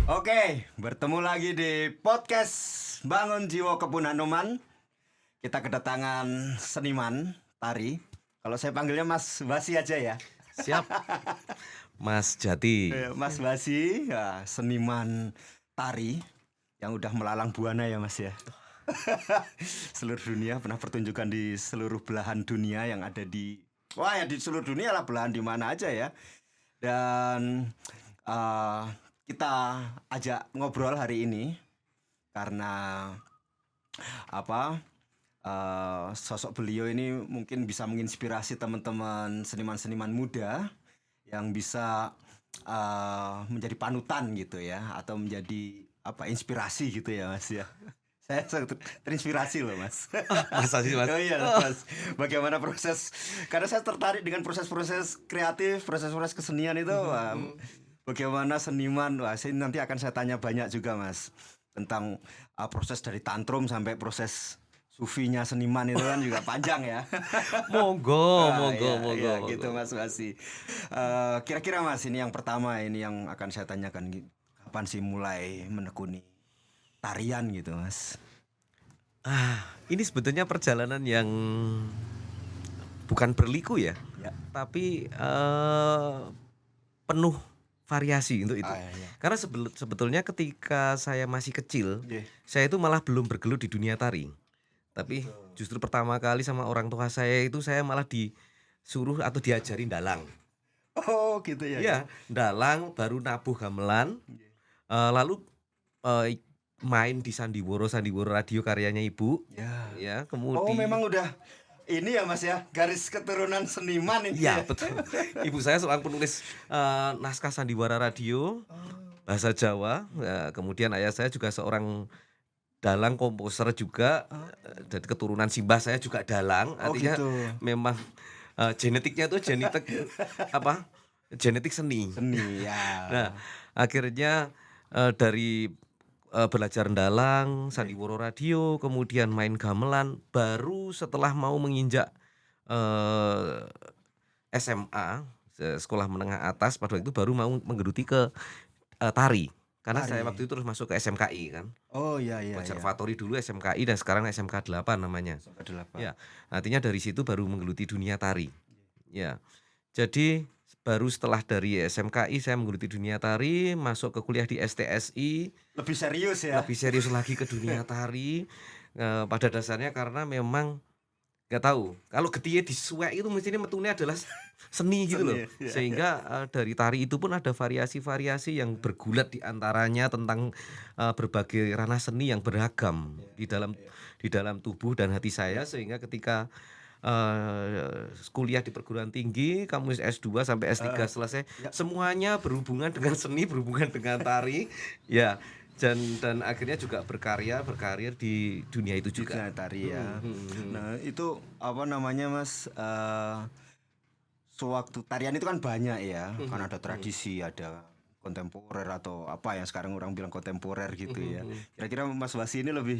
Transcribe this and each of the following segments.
Oke, bertemu lagi di podcast Bangun Jiwa Kebun Hanuman. Kita kedatangan seniman tari. Kalau saya panggilnya Mas Basi aja ya. Siap, Mas Jati. Mas Basi, ya, seniman tari yang udah melalang buana ya Mas ya. Seluruh dunia, pernah pertunjukan di seluruh belahan dunia yang ada di ya di seluruh dunia lah, belahan di mana aja ya. Dan eh, kita ajak ngobrol hari ini karena apa sosok beliau ini mungkin bisa menginspirasi teman-teman seniman-seniman muda yang bisa menjadi panutan gitu ya, atau menjadi inspirasi gitu ya Mas ya. Saya sangat terinspirasi loh Mas. Masa sih, Mas? Oh iya Mas, bagaimana proses, karena saya tertarik dengan proses-proses kreatif, proses-proses kesenian itu. Bagaimana seniman, saya nanti akan saya tanya banyak juga Mas, tentang proses dari tantrum sampai proses sufinya seniman itu kan juga panjang ya. Monggo, Ya, gitu Mas Basi. Kira-kira Mas, ini yang pertama, ini yang akan saya tanyakan, kapan sih mulai menekuni tarian gitu Mas? Ini sebetulnya perjalanan yang bukan berliku ya, Ya. tapi penuh variasi untuk itu. Iya. Karena sebetulnya ketika saya masih kecil, Iya. saya itu malah belum bergelut di dunia tari. Tapi justru pertama kali sama orang tua saya itu saya malah disuruh atau diajarin dalang. Oh gitu ya. Iya, dalang baru nabuh gamelan, lalu main di sandiwara radio karyanya ibu. Ya. Ya, Oh kemudian memang udah ini ya Mas ya, garis keturunan seniman ini. ya betul. Ibu saya seorang penulis naskah sandiwara radio bahasa Jawa. Kemudian ayah saya juga seorang dalang komposer juga. Dari keturunan simbah saya juga dalang. Oh Artinya gitu. memang genetiknya itu genetik seni. Seni ya. Nah, akhirnya dari belajar dalang, sandiwara radio, kemudian main gamelan, baru setelah mau menginjak SMA, sekolah menengah atas, pada waktu itu baru mau menggeluti ke tari. Karena saya Tari. waktu itu terus masuk ke SMKI kan. Oh iya iya. Konservatori dulu SMKI dan sekarang SMK 8 namanya. Sampai 8. Ya, artinya dari situ baru menggeluti dunia tari. Ya. Jadi baru setelah dari SMKI saya menggeluti dunia tari, masuk ke kuliah di STSI. Lebih serius ya. Lebih serius lagi ke dunia tari. Pada dasarnya karena memang nggak tahu, kalau getiye disuwek itu mestinya metune adalah seni gitu loh. Seni, ya. Sehingga dari tari itu pun ada variasi-variasi yang bergulat di antaranya tentang berbagai ranah seni yang beragam di dalam tubuh dan hati saya, sehingga ketika kuliah di perguruan tinggi, kamu S2 sampai S3 selesai, semuanya berhubungan dengan seni, berhubungan dengan tari, ya. Dan akhirnya juga berkarir di dunia itu juga. Dunia tari ya. Nah itu apa namanya Mas? Sewaktu tarian itu kan banyak ya, kan ada tradisi, ada kontemporer atau apa yang sekarang orang bilang kontemporer gitu ya. Kira-kira Mas Basi ini lebih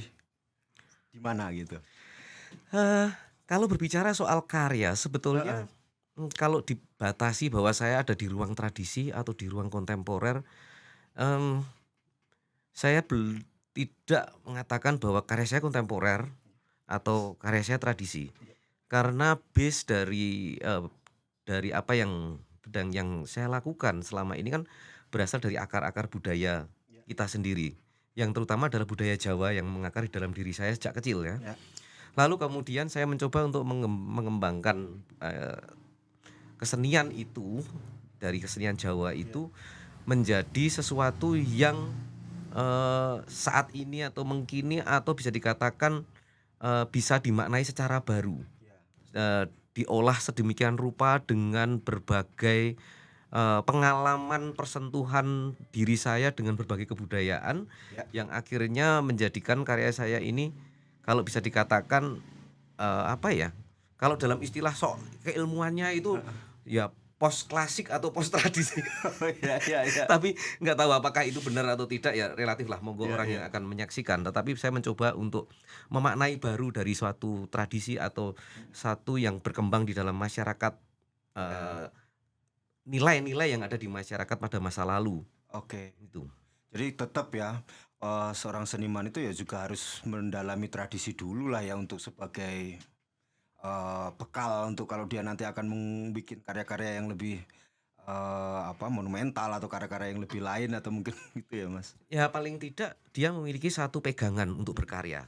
di mana gitu? Kalau berbicara soal karya, sebetulnya kalau dibatasi bahwa saya ada di ruang tradisi atau di ruang kontemporer, saya tidak mengatakan bahwa karya saya kontemporer atau karya saya tradisi. Karena base dari apa yang saya lakukan selama ini kan berasal dari akar-akar budaya kita sendiri, yang terutama adalah budaya Jawa yang mengakar di dalam diri saya sejak kecil ya. Lalu kemudian saya mencoba untuk mengembangkan kesenian itu, dari kesenian Jawa itu menjadi sesuatu yang saat ini atau mengkini atau bisa dikatakan bisa dimaknai secara baru, diolah sedemikian rupa dengan berbagai pengalaman persentuhan diri saya dengan berbagai kebudayaan, yang akhirnya menjadikan karya saya ini, kalau bisa dikatakan kalau dalam istilah keilmuannya itu ya post klasik atau post tradisi. Tapi nggak tahu apakah itu benar atau tidak, ya relatif lah, monggo orang yang akan menyaksikan. Tetapi saya mencoba untuk memaknai baru dari suatu tradisi atau satu yang berkembang di dalam masyarakat, nilai-nilai yang ada di masyarakat pada masa lalu. Oke. Itu. Jadi tetap ya, seorang seniman itu ya juga harus mendalami tradisi dulu lah ya untuk sebagai bekal untuk kalau dia nanti akan membuat karya-karya yang lebih monumental atau karya-karya yang lebih lain atau mungkin gitu ya Mas. Ya paling tidak dia memiliki satu pegangan untuk berkarya.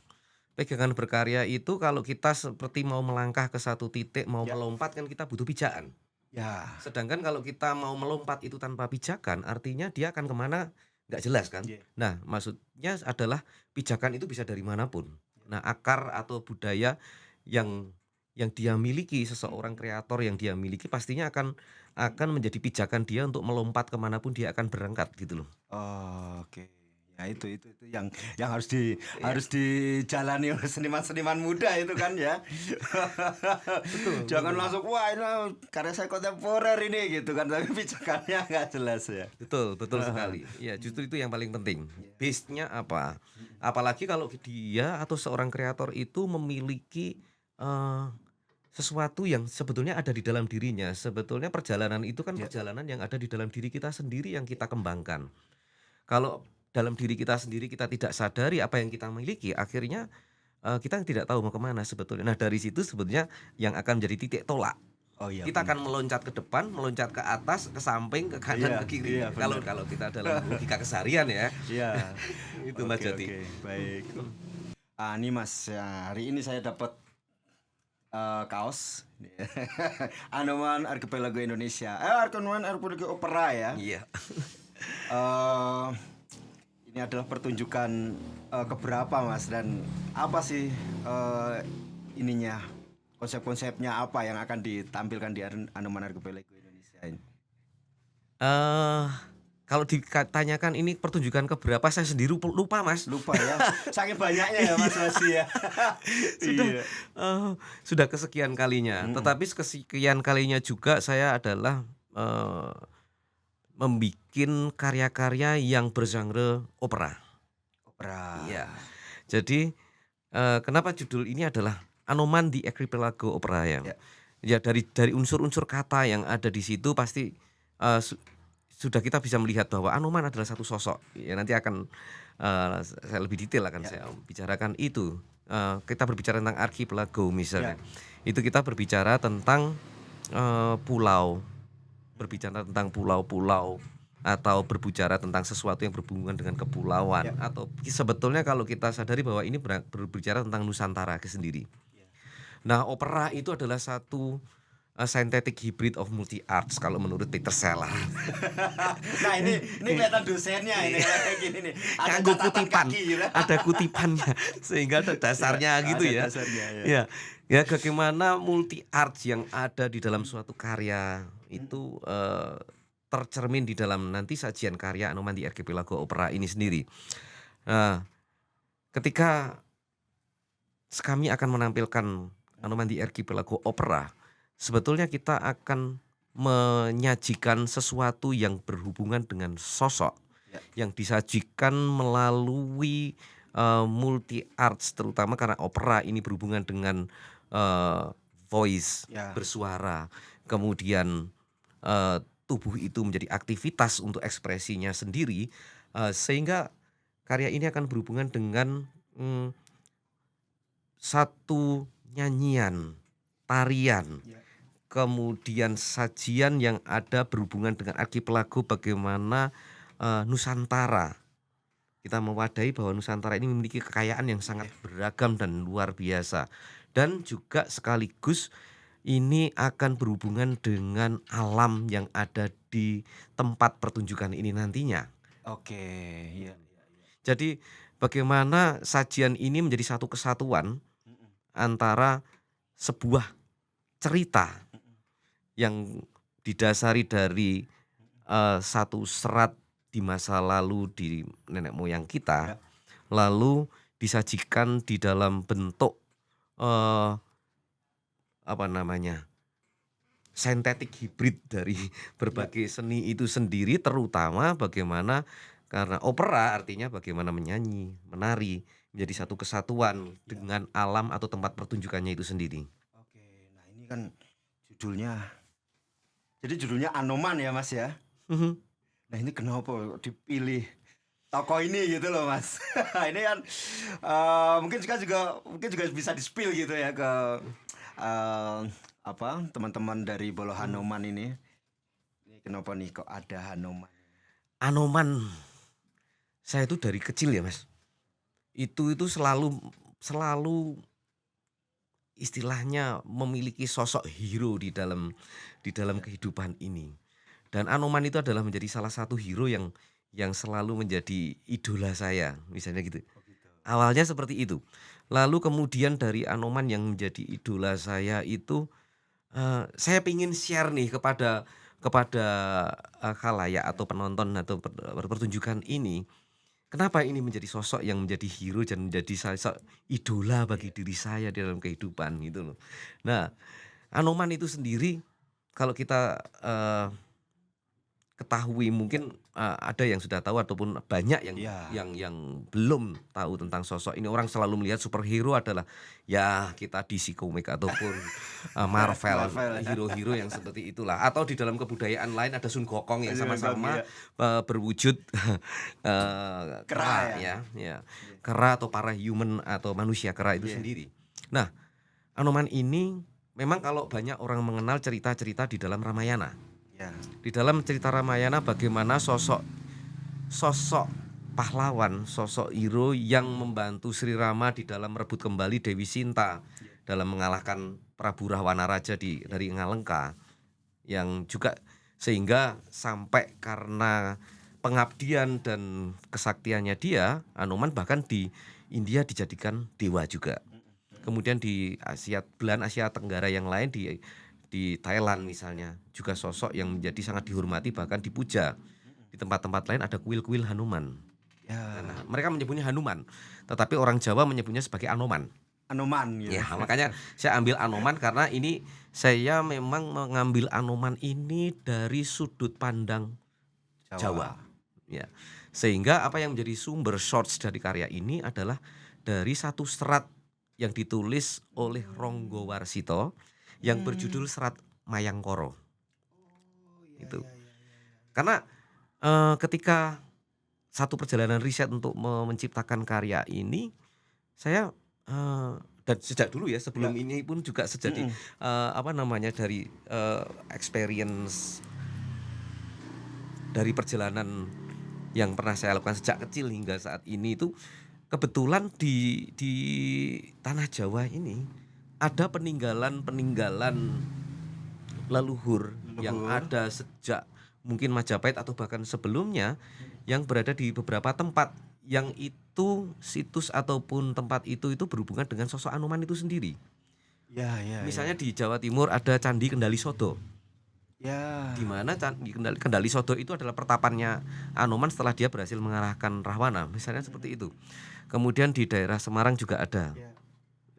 Pegangan berkarya itu kalau kita seperti mau melangkah ke satu titik, mau Ya, melompat kan kita butuh pijakan. ya, Sedangkan kalau kita mau melompat itu tanpa pijakan, artinya dia akan kemana nggak jelas kan. ya, Nah, maksudnya adalah pijakan itu bisa dari manapun. Nah, akar atau budaya yang dia miliki, seseorang kreator yang dia miliki pastinya akan menjadi pijakan dia untuk melompat kemanapun dia akan berangkat gitu loh. oke. Ya itu yang Iya, harus dijalani oleh seniman-seniman muda itu kan ya. betul Jangan betul. langsung wah ini karya saya kontemporer ini gitu kan tapi pijakannya nggak jelas ya. Betul, betul sekali. Ya, justru itu yang paling penting. Iya. Base-nya apa? Mm-mm. Apalagi kalau dia atau seorang kreator itu memiliki eh, sesuatu yang sebetulnya ada di dalam dirinya. Sebetulnya perjalanan itu kan Ya, perjalanan yang ada di dalam diri kita sendiri yang kita kembangkan. Kalau dalam diri kita sendiri kita tidak sadari apa yang kita miliki, akhirnya kita tidak tahu mau kemana sebetulnya. Nah, dari situ sebetulnya yang akan menjadi titik tolak. oh iya Kita benar. akan meloncat ke depan, meloncat ke atas, ke samping, ke kanan, Iya, ke kiri. iya Kalau benar. kalau kita dalam logika keseharian ya. Iya. Itu Mas Oke Jati. oke, baik. Mhm. Ini Mas, ya, hari ini saya dapat kaos Anoman Archipelago Indonesia. Anoman Archipelago Opera ya. Iya. Eh ini adalah pertunjukan keberapa Mas dan apa sih ininya konsep-konsepnya apa yang akan ditampilkan di Anoman Archipelago Indonesia ini? Eh, kalau ditanyakan ini pertunjukan keberapa saya sendiri lupa Mas. Lupa ya, saking banyaknya ya Mas Iya, Wasi ya. sudah Iya. sudah kesekian kalinya. Mm-mm. Tetapi kesekian kalinya juga saya adalah membikin karya-karya yang bergenre opera. Opera. Iya. Jadi kenapa judul ini adalah Anoman di Archipelago Opera ya. Ya. Ya dari unsur-unsur kata yang ada di situ pasti sudah kita bisa melihat bahwa Anoman adalah satu sosok. Ya nanti akan saya lebih detail akan Ya. saya bicarakan itu. Kita berbicara tentang archipelago Ya. misalnya. Itu kita berbicara tentang pulau, berbicara tentang pulau-pulau atau berbicara tentang sesuatu yang berhubungan dengan Ya. kepulauan atau sebetulnya kalau kita sadari bahwa ini berbicara tentang Nusantara itu sendiri. Ya. Nah, opera itu adalah satu synthetic hybrid of multi arts kalau menurut Peter Sellars. Nah ini kelihatan dosennya ini kayak gini nih. Ada Nganggo catatan kutipan, kaki gitu. ada kutipannya sehingga ada dasarnya Ya, gitu ada ya. dasarnya ya. Ya, ya bagaimana multi arts yang ada di dalam suatu karya itu tercermin di dalam nanti sajian karya Anoman di Archipelago Opera ini sendiri. Nah, ketika kami akan menampilkan Anoman di Archipelago Opera, sebetulnya kita akan menyajikan sesuatu yang berhubungan dengan sosok Ya. yang disajikan melalui multi arts terutama karena opera ini berhubungan dengan voice, Ya. bersuara, kemudian tubuh itu menjadi aktivitas untuk ekspresinya sendiri, sehingga karya ini akan berhubungan dengan satu nyanyian, tarian, Ya. kemudian sajian yang ada berhubungan dengan archipelago bagaimana Nusantara. Kita mewadahi bahwa Nusantara ini memiliki kekayaan yang sangat beragam dan luar biasa. Dan juga sekaligus ini akan berhubungan dengan alam yang ada di tempat pertunjukan ini nantinya. Oke, ya. Jadi bagaimana sajian ini menjadi satu kesatuan Mm-mm. antara sebuah cerita Mm-mm. yang didasari dari satu serat di masa lalu di nenek moyang kita, Ya. lalu disajikan di dalam bentuk eh, apa namanya synthetic hybrid dari berbagai seni itu sendiri, terutama bagaimana karena opera artinya bagaimana menyanyi, menari menjadi satu kesatuan Ya. dengan alam atau tempat pertunjukannya itu sendiri. Oke, nah ini kan judulnya. Jadi judulnya Anoman ya Mas ya. Mhm. Nah ini kenapa dipilih tokoh ini gitu loh Mas. Ini kan mungkin juga bisa di-spill gitu ya ke eh, apa teman-teman dari Bolo Hanoman ini. Ini kenapa nih kok ada Hanoman? Anoman saya itu dari kecil ya Mas. Itu selalu selalu istilahnya memiliki sosok hero di dalam Ya. kehidupan ini. Dan Anoman itu adalah menjadi salah satu hero yang selalu menjadi idola saya, misalnya gitu. Oh gitu. Awalnya seperti itu. Lalu kemudian dari Anoman yang menjadi idola saya itu, saya pengen share nih kepada khalayak atau penonton atau pertunjukan ini, kenapa ini menjadi sosok yang menjadi hero dan menjadi sosok idola bagi Iya. diri saya di dalam kehidupan gitu loh. Nah, Anoman itu sendiri kalau kita, ketahui mungkin, ada yang sudah tahu ataupun banyak yang Iya. yang belum tahu tentang sosok ini. Orang selalu melihat superhero adalah ya kita DC Comics ataupun, Marvel, Marvel ya. hero-hero yang seperti itulah. Atau di dalam kebudayaan lain ada Sun Gokong yang Iya, Gong sama-sama, ya. berwujud, Kera kera ya. ya, Iya. kera atau para human atau manusia kera itu Iya. sendiri. Nah, Anoman ini memang kalau banyak orang mengenal cerita-cerita di dalam Ramayana. Ya. Di dalam cerita Ramayana bagaimana sosok sosok pahlawan, sosok hero yang membantu Sri Rama di dalam merebut kembali Dewi Sinta dalam mengalahkan Prabu Rahwana Raja dari Ngalengka yang juga sehingga sampai karena pengabdian dan kesaktiannya dia, Anoman bahkan di India dijadikan dewa juga. Kemudian di belahan Asia Tenggara yang lain di Thailand misalnya juga sosok yang menjadi sangat dihormati bahkan dipuja. Di tempat-tempat lain ada kuil-kuil Hanuman. Ya. Nah, mereka menyebutnya Hanuman, tetapi orang Jawa menyebutnya sebagai Anoman. Anoman gitu. Ya, makanya saya ambil Anoman karena ini saya memang mengambil Anoman ini dari sudut pandang Jawa. Ya. Sehingga apa yang menjadi sumber source dari karya ini adalah dari satu serat yang ditulis oleh Ronggo Warsito yang berjudul Serat Mayangkara. Oh iya Itu. iya iya iya. Karena ketika satu perjalanan riset untuk menciptakan karya ini, saya dan sejak dulu ya sebelum Ya. ini pun juga sejadi Mm-mm. apa namanya dari experience dari perjalanan yang pernah saya lakukan sejak kecil hingga saat ini itu kebetulan di tanah Jawa ini ada peninggalan-peninggalan leluhur yang Leluhur. ada sejak mungkin Majapahit atau bahkan sebelumnya yang berada di beberapa tempat yang itu situs ataupun tempat itu berhubungan dengan sosok Anoman itu sendiri. Ya ya Misalnya ya. di Jawa Timur ada Candi Kendali Sodo, Ya. di mana Candi Kendali Sodo itu adalah pertapannya Anoman setelah dia berhasil mengalahkan Rahwana, misalnya seperti itu. Kemudian di daerah Semarang juga ada. Ya.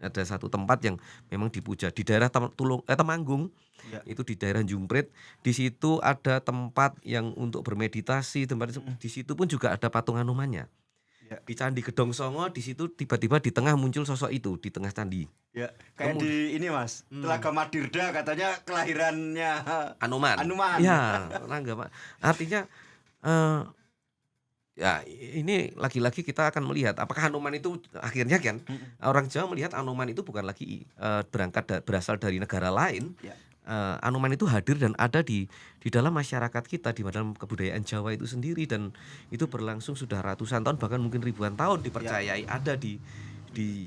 Ada satu tempat yang memang dipuja di daerah Temanggung. Ya. Itu di daerah Jumprit, di situ ada tempat yang untuk bermeditasi, Mm-mm. di situ pun juga ada patung Hanumannya. Ya. Di Candi Gedong Songo di situ tiba-tiba di tengah muncul sosok itu di tengah candi. Ya. Kayak Kemudian di ini Mas, Telaga Madirda katanya kelahirannya Anoman. Anoman. Ya, Rangga, Pak. Artinya eh, ya ini lagi-lagi kita akan melihat apakah Anoman itu akhirnya kan Mm-mm. orang Jawa melihat Anoman itu bukan lagi berasal dari negara lain. Ya. Anoman itu hadir dan ada di dalam masyarakat kita di dalam kebudayaan Jawa itu sendiri dan itu berlangsung sudah ratusan tahun bahkan mungkin ribuan tahun dipercayai ada di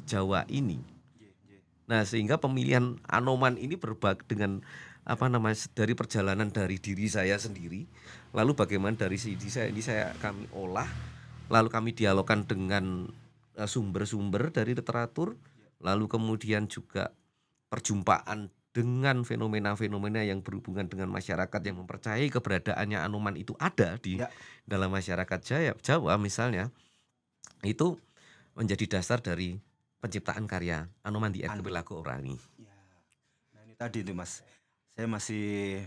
Jawa ini. Ye, ye. Nah, sehingga pemilihan Anoman ini dengan apa namanya dari perjalanan dari diri saya sendiri, lalu bagaimana dari sini kami olah, lalu kami dialogkan dengan sumber-sumber dari literatur, lalu kemudian juga perjumpaan dengan fenomena-fenomena yang berhubungan dengan masyarakat yang mempercayai keberadaannya Anoman itu ada di Ya. dalam masyarakat Jawa misalnya, itu menjadi dasar dari penciptaan karya Anoman di Archipelago Orani. Ya. Nah ini tadi tuh Mas, saya masih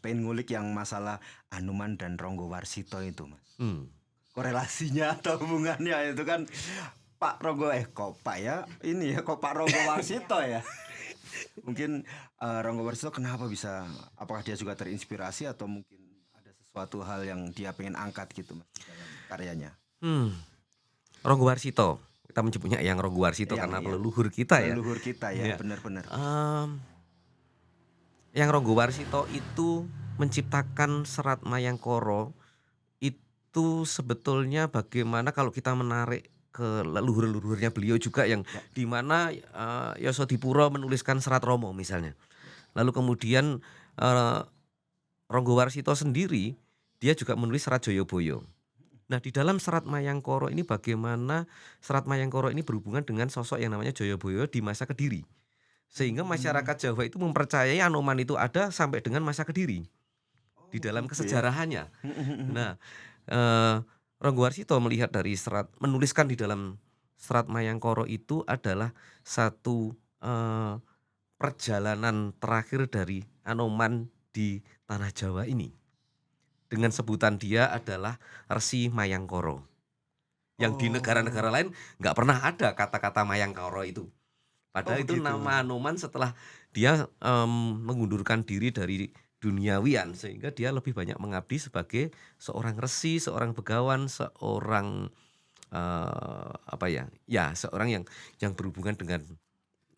pengen ngulik yang masalah Anoman dan Ronggo Warsito itu Mas. Hmm. Korelasinya atau hubungannya itu kan Pak Ronggo kok Pak ya ini ya kok Pak Ronggo Warsito ya. Mungkin Ronggo Warsito kenapa bisa, apakah dia juga terinspirasi atau mungkin ada sesuatu hal yang dia pengen angkat gitu Mas di dalam karyanya. Hmm, Ronggowarsito. Kita menyebutnya Eyang Ronggowarsito Eyang, karena iya. leluhur kita ya. Leluhur kita ya, Iya. benar-benar. Eyang Ronggowarsito itu menciptakan Serat Mayangkara itu sebetulnya bagaimana kalau kita menarik ke leluhur-leluhurnya beliau juga yang Ya. di mana, Yasadipura menuliskan Serat Rama misalnya. Lalu kemudian, eee, Ronggowarsito sendiri dia juga menulis Serat Jayabaya. Nah, di dalam Serat Mayangkara ini bagaimana Serat Mayangkara ini berhubungan dengan sosok yang namanya Jayabaya di masa Kediri. Sehingga Mmm. masyarakat Jawa itu mempercayai Anoman itu ada sampai dengan masa Kediri di Oh dalam gitu ya? kesejarahannya. Mhm mhm mhm. Nah, Ronggowarsito melihat dari menuliskan di dalam Serat Mayangkara itu adalah satu, perjalanan terakhir dari Anoman di tanah Jawa ini. Dengan sebutan dia adalah Resi Mayangkara. Yang di negara-negara Oh. lain nggak pernah ada kata-kata Mayangkara itu. Oh Padahal itu begitu. nama Anoman setelah dia, mengundurkan diri dari duniawian, sehingga dia lebih banyak mengabdi sebagai seorang resi, seorang begawan, seorang, apa ya, ya seorang yang berhubungan dengan,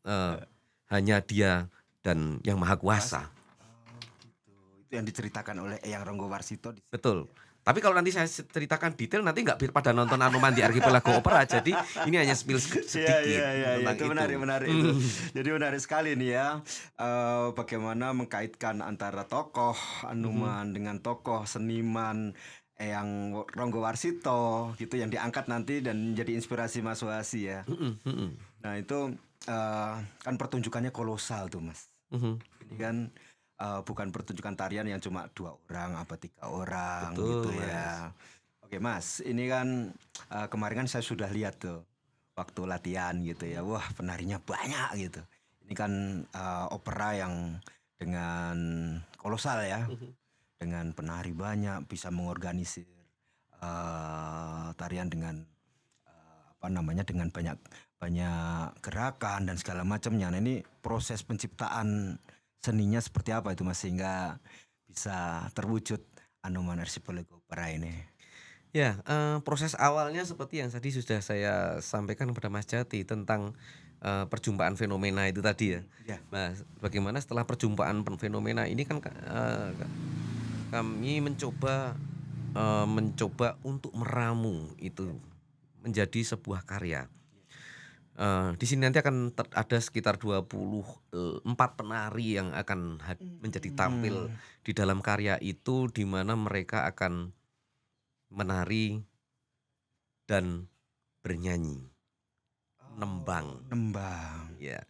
eee, Eee, hanya dia dan Yang Maha Kuasa. Kuasa. Oh gitu. Itu yang diceritakan oleh Eyang Ronggowarsito di situ Betul. ya? Tapi kalau nanti saya ceritakan detail nanti nggak pada nonton Anoman di Archipelago Opera, jadi ini hanya spill Iya iya sedikit iya iya, tentang itu menarik itu. menarik itu. Jadi menarik sekali nih ya, bagaimana mengkaitkan antara tokoh Mhm, Anoman dengan tokoh seniman Eyang Ronggowarsito gitu yang diangkat nanti dan menjadi inspirasi Mas Wahsi ya. mhm mhm, Nah itu, kan pertunjukannya kolosal tuh Mas. mhm, Ini kan, bukan pertunjukan tarian yang cuma 2 orang apa 3 orang gitu betul, Mas. ya. Oke Mas, ini kan, kemarin kan saya sudah lihat tuh waktu latihan gitu ya. Wah penarinya banyak gitu. Ini kan, opera yang dengan kolosal ya, Mhm. dengan penari banyak, bisa mengorganisir, tarian dengan, apa namanya, dengan banyak banyak gerakan dan segala macamnya. Nah ini proses penciptaan seninya seperti apa itu Mas, sehingga bisa terwujud Anoman Archipelago Opera ini? Ya, proses awalnya seperti yang tadi sudah saya sampaikan kepada Mas Jati tentang, perjumpaan fenomena itu tadi ya. Iya. Nah, bagaimana setelah perjumpaan fenomena ini kan kami mencoba untuk meramu Iya. itu menjadi sebuah karya. Di sini nanti akan ada sekitar 24 penari yang akan menjadi tampil Mmm. di dalam karya itu, di mana mereka akan menari dan bernyanyi, Oh, nembang, nembang. ya.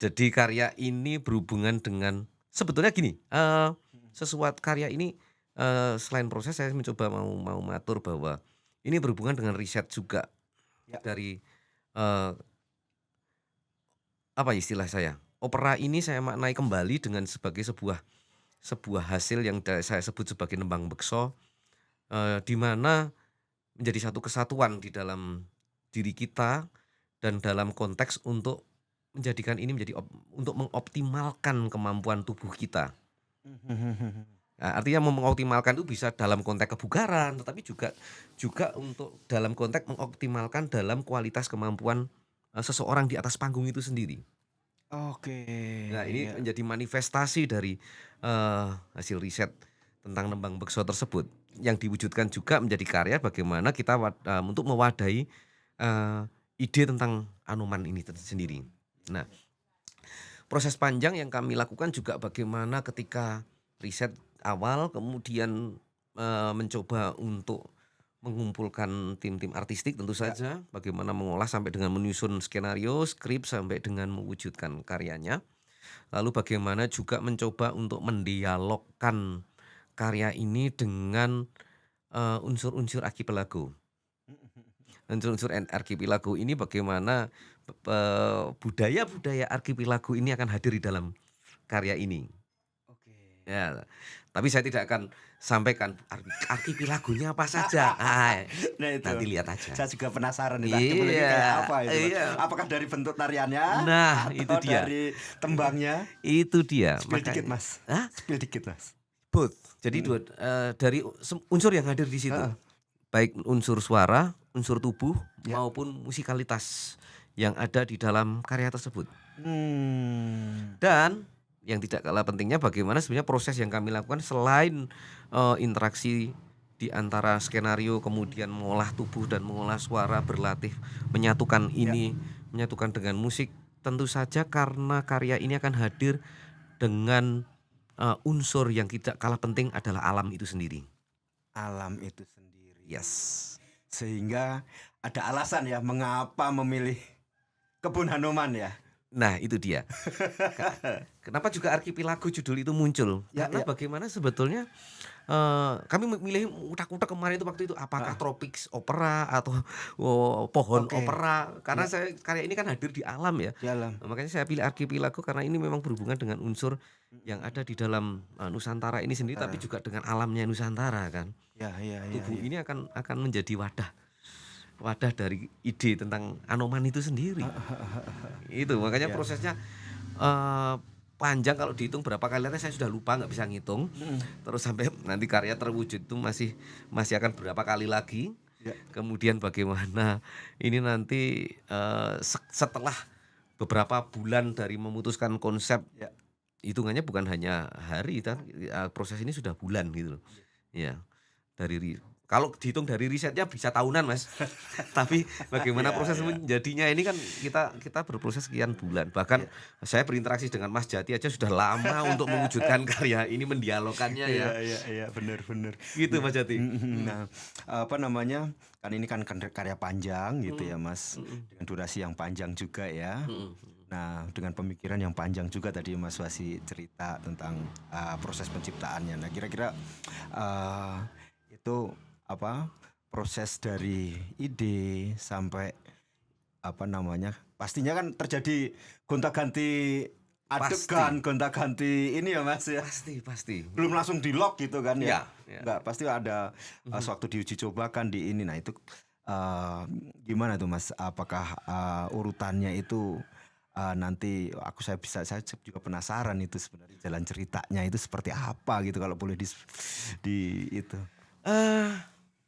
Jadi karya ini berhubungan dengan sebetulnya gini, sesuatu karya ini, selain proses saya mencoba mau mau mengatur bahwa ini berhubungan dengan riset juga Ya. dari, eee, apa istilah saya, opera ini saya maknai kembali dengan sebagai sebuah sebuah hasil yang saya sebut sebagai nembang bekso, di mana menjadi satu kesatuan di dalam diri kita dan dalam konteks untuk menjadikan ini menjadi untuk mengoptimalkan kemampuan tubuh kita. Nah, artinya mengoptimalkan itu bisa dalam konteks kebugaran, tetapi juga juga untuk dalam konteks mengoptimalkan dalam kualitas kemampuan, seseorang di atas panggung itu sendiri. Oke, Nah, ini ya. menjadi manifestasi dari, hasil riset tentang nembang bekso tersebut, yang diwujudkan juga menjadi karya bagaimana kita untuk mewadahi, ide tentang Anoman ini sendiri. Nah, proses panjang yang kami lakukan juga bagaimana ketika riset awal kemudian, mencoba untuk mengumpulkan tim-tim artistik tentu Ya. saja, bagaimana mengolah sampai dengan menyusun skenario, skrip, sampai dengan mewujudkan karyanya. Lalu bagaimana juga mencoba untuk mendialogkan karya ini dengan, unsur-unsur archipelago. Unsur-unsur archipelago ini bagaimana, budaya-budaya archipelago ini akan hadir di dalam karya ini. Oke. Ya, tapi saya tidak akan sampaikan archipelagonya apa saja, Nah itu, nanti lihat aja. saya juga penasaran itu archipelago kayak Iya apa itu, Mas? iya. Apakah dari bentuk tariannya Nah, itu atau dia, dari tembangnya? itu dia, Spill dikit, makanya Mas. ah, Spill dikit, Mas. both. Jadi Mhm. dari unsur yang hadir di situ. Heeh. baik unsur suara, unsur tubuh Ya. maupun musikalitas yang ada di dalam karya tersebut. Hmm. Dan yang tidak kalah pentingnya bagaimana sebenarnya proses yang kami lakukan selain interaksi di antara skenario, kemudian mengolah tubuh dan mengolah suara, berlatih menyatukan Ya. ini, menyatukan dengan musik. Tentu saja karena karya ini akan hadir dengan unsur yang tidak kalah penting adalah alam itu sendiri. Alam itu sendiri. Yes. Sehingga ada alasan ya mengapa memilih Kebun Hanuman ya. Nah, itu dia. Kenapa juga Archipelago judul itu muncul? Ya, Karena ya. bagaimana sebetulnya kami memilih utak-utak kemarin itu waktu itu apakah tropics opera atau pohon Oke. opera, karena Ya. saya karya ini kan hadir di alam ya. Di alam. Makanya saya pilih Archipelago karena ini memang berhubungan dengan unsur yang ada di dalam Nusantara ini sendiri, tapi juga dengan alamnya Nusantara kan. Ya, ya, ya, Tubuh ya. ini akan menjadi wadah dari ide tentang Anoman itu sendiri. Itu makanya Ya. prosesnya panjang, kalau dihitung berapa kali saya sudah lupa, nggak bisa ngitung. Terus sampai nanti karya terwujud itu masih akan berapa kali lagi. Ya. Kemudian bagaimana ini nanti setelah beberapa bulan dari memutuskan konsep, Ya. hitungannya bukan hanya hari kan, proses ini sudah bulan gitu loh. Ya, kalau dihitung dari risetnya bisa tahunan Mas. Tapi bagaimana Ya, proses ya. menjadinya ini kan kita berproses sekian bulan. Bahkan saya berinteraksi dengan Mas Jati aja sudah lama untuk mewujudkan karya ini, mendialogkannya ya. Iya, benar. Gitu Mas Jati. Nah, apa namanya? Kan ini kan karya panjang gitu ya, Mas. Dengan durasi yang panjang juga ya. Nah, dengan pemikiran yang panjang juga tadi Mas Wasi cerita tentang proses penciptaannya. Nah, kira-kira itu apa? Proses dari ide sampai apa namanya? Pastinya kan terjadi gonta-ganti adegan, gonta-ganti ini ya Mas ya. Pasti. Belum langsung di lock gitu kan ya. Ya. Enggak, pasti ada sewaktu diuji cobakan di ini. Nah, itu gimana tuh Mas? Apakah urutannya itu nanti saya juga penasaran itu sebenarnya jalan ceritanya itu seperti apa gitu kalau boleh di itu.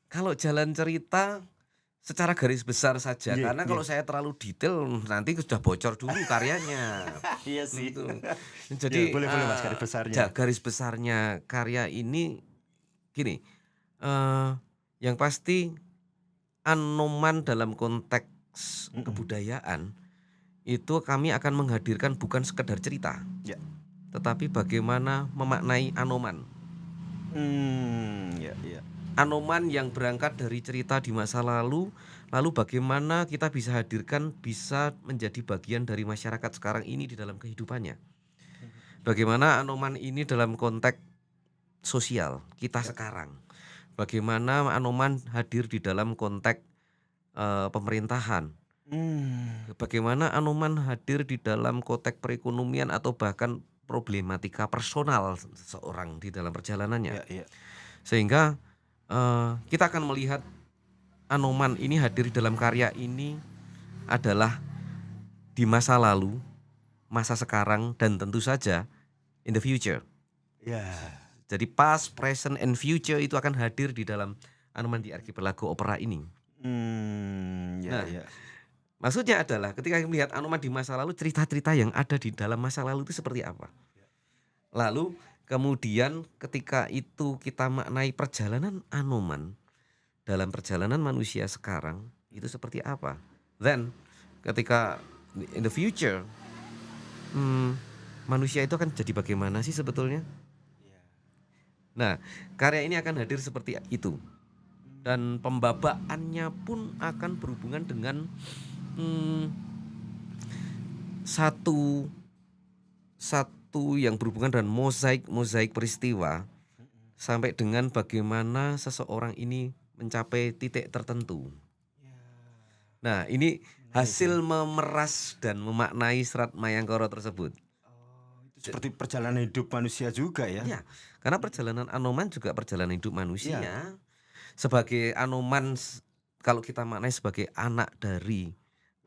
Kalau jalan cerita secara garis besar saja, Iya, karena iya. kalau saya terlalu detail nanti sudah bocor dulu karyanya. Iya sih. Gitu. Ya, Jadi boleh Mas garis besarnya. garis besarnya karya ini gini, yang pasti Anoman dalam konteks kebudayaan itu kami akan menghadirkan bukan sekedar cerita, Ya. tetapi bagaimana memaknai Anoman. Ya. Anoman yang berangkat dari cerita di masa lalu bagaimana kita bisa hadirkan, bisa menjadi bagian dari masyarakat sekarang ini di dalam kehidupannya. Bagaimana Anoman ini dalam konteks sosial kita sekarang. Bagaimana Anoman hadir di dalam konteks pemerintahan. Bagaimana Anoman hadir di dalam konteks perekonomian atau bahkan problematika personal seseorang di dalam perjalanannya. Ya. Sehingga kita akan melihat Anoman ini hadir dalam karya ini adalah di masa lalu, masa sekarang, dan tentu saja in the future. Ya. Jadi past, present, and future itu akan hadir di dalam Anoman di Archipelago Opera ini. Ya. Maksudnya adalah ketika melihat Anoman di masa lalu, cerita-cerita yang ada di dalam masa lalu itu seperti apa. Lalu kemudian ketika itu kita maknai perjalanan Anoman dalam perjalanan manusia sekarang itu seperti apa. Then ketika in the future manusia itu akan jadi bagaimana sih sebetulnya. Nah, karya ini akan hadir seperti itu. Dan pembabaannya pun akan berhubungan dengan satu yang berhubungan dengan mozaik peristiwa sampai dengan bagaimana seseorang ini mencapai titik tertentu. Nah, ini hasil memeras dan memaknai Serat Mayangkara tersebut. Itu seperti perjalanan hidup manusia juga ya. Ya, karena perjalanan Anoman juga perjalanan hidup manusia. Ya. Sebagai Anoman, kalau kita maknai sebagai anak dari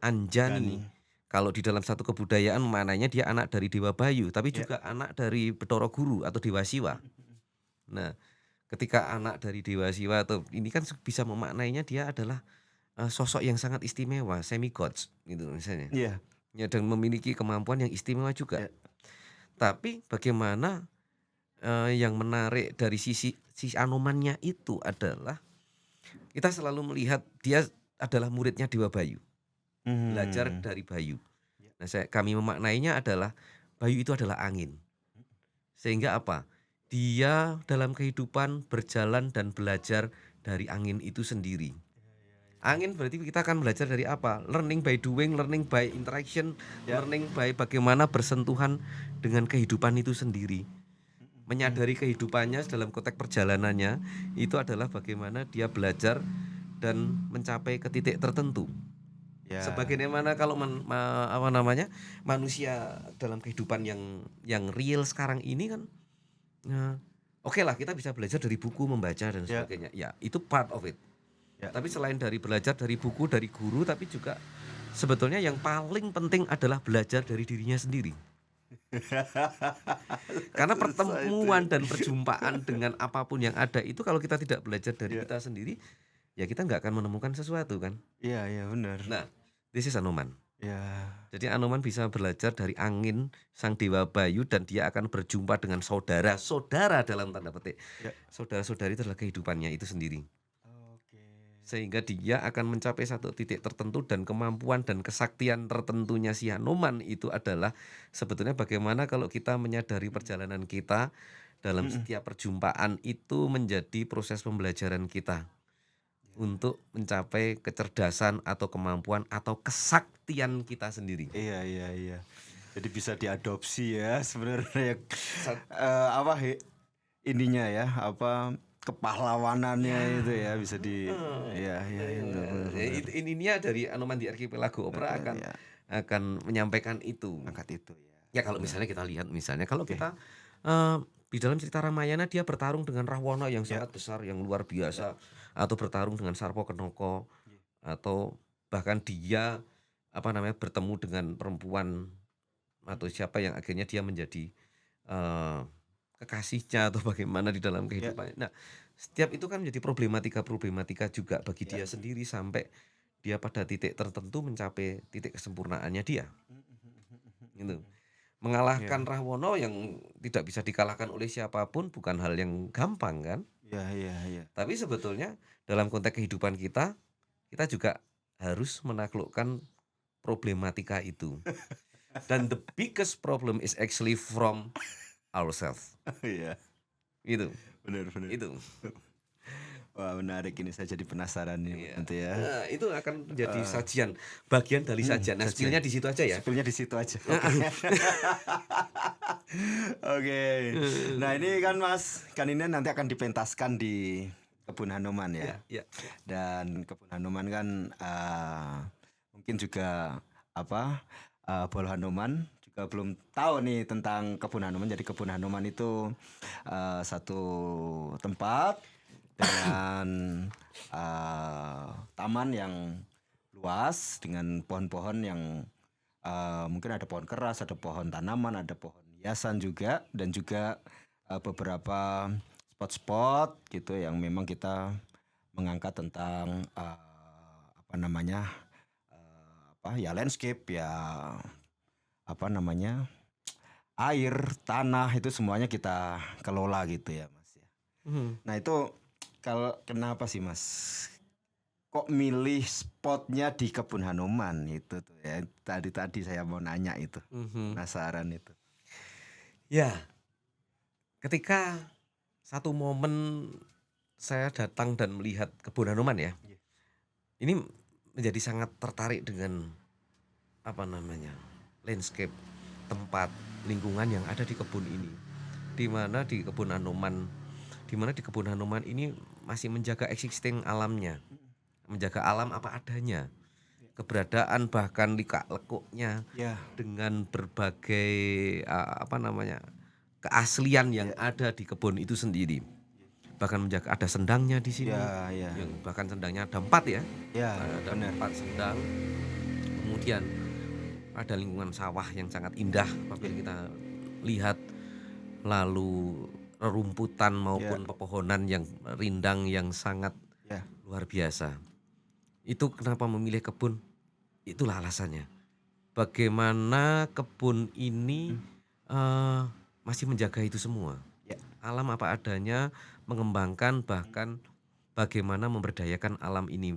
Anjani. Kalau di dalam satu kebudayaan maknanya dia anak dari Dewa Bayu, tapi juga anak dari Bathara Guru atau Dewa Siwa. Nah, ketika anak dari Dewa Siwa atau ini kan bisa memaknainya dia adalah sosok yang sangat istimewa, semi gods gitu misalnya. Iya, Ya dan memiliki kemampuan yang istimewa juga. iya. Tapi bagaimana yang menarik dari sisi Anomannya itu adalah kita selalu melihat dia adalah muridnya Dewa Bayu, belajar Mhm. dari Bayu. Ya. Nah, kami memaknainya adalah Bayu itu adalah angin. Sehingga apa? Dia dalam kehidupan berjalan dan belajar dari angin itu sendiri. Angin berarti kita akan belajar dari apa? Learning by doing, learning by interaction, Ya. learning by bagaimana bersentuhan dengan kehidupan itu sendiri. Menyadari kehidupannya dalam konteks perjalanannya itu adalah bagaimana dia belajar dan mencapai ke titik tertentu. Ya. Sebagaimana kalau manusia dalam kehidupan yang real sekarang ini kan, oke lah kita bisa belajar dari buku, membaca dan Ya. sebagainya. Ya itu part of it. Ya. Tapi selain dari belajar dari buku, dari guru, tapi juga sebetulnya yang paling penting adalah belajar dari dirinya sendiri. Karena Susah itu pertemuan ya. dan perjumpaan dengan apapun yang ada itu kalau kita tidak belajar dari Ya. kita sendiri, ya kita nggak akan menemukan sesuatu kan. Iya, iya benar. Nah, this is Anoman. Ya. Jadi Anoman bisa belajar dari angin sang Dewa Bayu dan dia akan berjumpa dengan saudara-saudara dalam tanda petik. Ya. Saudara-saudari itu adalah kehidupannya itu sendiri. Oke. Sehingga dia akan mencapai satu titik tertentu dan kemampuan dan kesaktian tertentunya si Hanuman itu adalah sebetulnya bagaimana kalau kita menyadari perjalanan kita dalam setiap perjumpaan itu menjadi proses pembelajaran kita untuk mencapai kecerdasan atau kemampuan atau kesaktian kita sendiri. Iya, iya, iya. Jadi bisa diadopsi ya sebenarnya Sa- ininya ya, apa kepahlawanannya itu ya bisa di ya, ya, ya, benar, benar, benar. Ininya dari Anoman di Archipelago Opera Ya, akan menyampaikan itu. angkat itu ya. Ya kalau misalnya kita lihat kalau Oke. kita di dalam cerita Ramayana dia bertarung dengan Rahwana yang Ya. sangat besar, yang luar biasa, atau bertarung dengan Sarpo Kenoko, atau bahkan dia bertemu dengan perempuan atau siapa yang akhirnya dia menjadi eh, kekasihnya atau bagaimana di dalam kehidupannya. Nah, setiap itu kan menjadi problematika juga bagi dia sendiri sampai dia pada titik tertentu mencapai titik kesempurnaannya dia. Gitu. Mengalahkan Rahwana yang tidak bisa dikalahkan oleh siapapun bukan hal yang gampang kan? Iya, iya, iya. Tapi sebetulnya dalam konteks kehidupan kita juga harus menaklukkan problematika itu. Dan the biggest problem is actually from ourselves. Iya, Gitu. benar, benar. Itu. Wah, menarik ini, saya jadi penasaran nih Iya. nanti ya. Nah, itu akan menjadi sajian, bagian dari sajian. Nah, sajian. skillnya di situ aja ya. Skillnya di situ aja. Oke. Oke. Nah, ini kan Mas, kan ini nanti akan dipentaskan di Kebun Hanuman ya. Ya. Dan Kebun Hanuman kan mungkin juga Bolo Hanuman juga belum tahu nih tentang Kebun Hanuman. Jadi Kebun Hanuman itu satu tempat dengan taman yang luas dengan pohon-pohon yang mungkin ada pohon keras, ada pohon tanaman, ada pohon hiasan juga, dan juga beberapa spot-spot gitu yang memang kita mengangkat tentang landscape ya, air, tanah, itu semuanya kita kelola gitu ya Mas ya. Nah itu kenapa sih Mas kok milih spotnya di Kebun Hanuman itu tuh ya, tadi saya mau nanya itu, penasaran itu. Ya, ketika satu momen saya datang dan melihat Kebun Hanuman ya, ini menjadi sangat tertarik dengan landscape, tempat, lingkungan yang ada di kebun ini, di mana di Kebun Hanuman ini masih menjaga existing alamnya, menjaga alam apa adanya, keberadaan bahkan lekuknya dengan berbagai keaslian yang ada di kebun itu sendiri. Bahkan menjaga ada sendangnya di sini, yang bahkan sendangnya ada 4 ya, ada 4 sendang. Kemudian ada lingkungan sawah yang sangat indah apabila kita lihat, lalu rerumputan Ya, maupun pepohonan yang rindang yang sangat ya. luar biasa. Itu kenapa memilih kebun? Itulah alasannya. Bagaimana kebun ini Hmm, eh, masih menjaga itu semua. ya. Alam apa adanya, mengembangkan bahkan bagaimana memberdayakan alam ini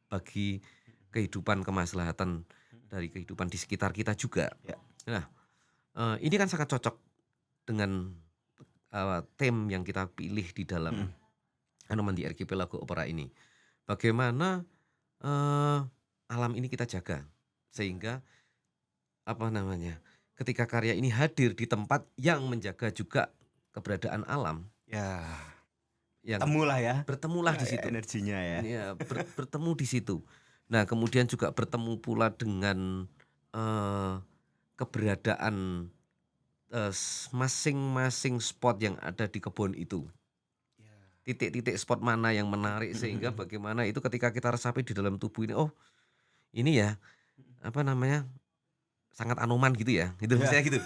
bagi kehidupan kemaslahatan dari kehidupan di sekitar kita juga. Ya. Nah, ini kan sangat cocok dengan tema yang kita pilih di dalam Hmm, Anoman di Archipelago Opera ini. Bagaimana eh, alam ini kita jaga sehingga apa namanya? Ketika karya ini hadir di tempat yang menjaga juga keberadaan alam, Ya. yang Temulah ya. bertemulah di situ. Energinya ya. Ya, bertemu di situ. Nah, kemudian juga bertemu pula dengan eh, keberadaan masing-masing spot yang ada di kebun itu. Ya. Titik-titik spot mana yang menarik sehingga bagaimana itu ketika kita resapi di dalam tubuh ini, oh ini ya apa namanya sangat anoman gitu ya, gitu Ya. misalnya gitu.